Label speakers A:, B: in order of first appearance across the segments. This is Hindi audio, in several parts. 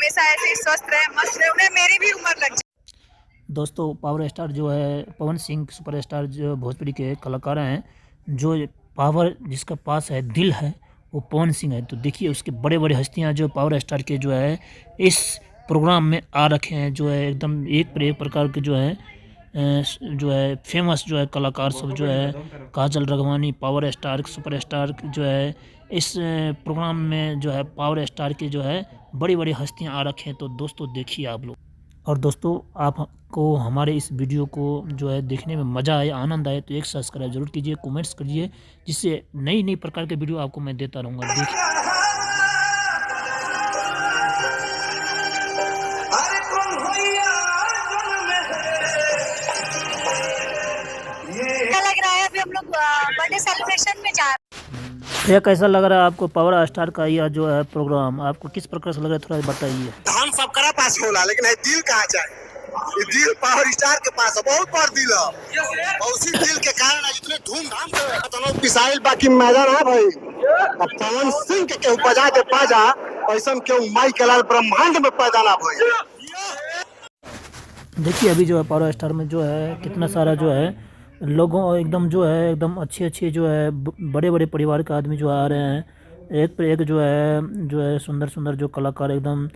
A: हमेशा ऐसे ही स्वस्थ रहे, मस्त रहे, उन्हें मेरी भी उम्र लग जाए।
B: दोस्तों पावर स्टार जो है पवन सिंह सुपरस्टार जो भोजपुरी के कलाकार हैं, जो पावर जिसका पास है दिल है वो पवन सिंह है। तो देखिए उसके बड़े बड़े हस्तियां जो पावर स्टार के जो है इस प्रोग्राम में आ रखे हैं, जो है एकदम एक पर एक प्रकार के जो है जो है फेमस जो है कलाकार सब जो है काजल राघवानी पावर स्टार सुपरस्टार जो है इस प्रोग्राम में जो है पावर स्टार के जो है बड़ी बड़ी हस्तियां आ रखे हैं। तो दोस्तों देखिए आप लोग, और दोस्तों आपको हमारे इस वीडियो को जो है देखने में मज़ा आए आनंद आए तो एक सब्सक्राइब जरूर कीजिए, कमेंट्स करिए, जिससे नई नई प्रकार के वीडियो आपको मैं देता रहूँगा। देखिए
A: क्या लग रहा है, अभी हम लोग बर्थडे सेलिब्रेशन में जा रहे हैं।
B: यह कैसा लग रहा है आपको पावर स्टार का यह जो है प्रोग्राम, आपको किस प्रकार से लग रहा है थोड़ा बताइए।
C: धान सबकरा पास होला, लेकिन है दिल कहाँ जाए? ये दिल पावर स्टार के पास है, बहुत बड़ दिल है, और उसी दिल के कारण आज इतने धूमधाम से खतनो पिसाइल बाकी मैदान है भाई। अब पवन सिंह के केहू बजा दे बाजा, ऐसा केहू माई के लाल ब्रह्मांड में पैदा ना भाई।
B: देखिए अभी जो है पावर स्टार में जो है कितना सारा जो है लोगों एकदम जो है एकदम अच्छे अच्छे जो है बड़े बड़े परिवार के आदमी जो आ रहे हैं, एक पर एक जो है सुंदर सुंदर जो कलाकार एकदम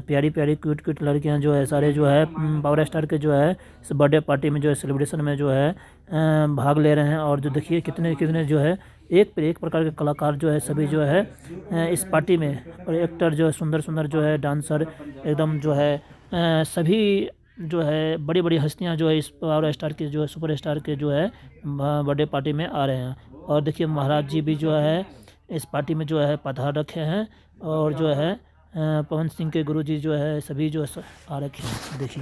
B: प्यारी प्यारी क्यूट क्यूट लड़कियां जो है सारे जो है पावर स्टार के जो है इस बर्थडे पार्टी में जो है सेलिब्रेशन में जो है भाग ले रहे हैं। और जो देखिए कितने कितने जो है एक पर एक प्रकार के कलाकार जो है सभी जो है इस पार्टी में, और एक्टर जो है सुंदर सुंदर जो है डांसर एकदम जो है सभी जो है बड़ी बड़ी हस्तियां जो है इस पावर स्टार के जो है सुपर स्टार के जो है बर्थडे पार्टी में आ रहे हैं। और देखिए महाराज जी भी जो है इस पार्टी में जो है पधार रखे हैं, और जो है पवन सिंह के गुरुजी जो है सभी जो आ रखे हैं। देखिए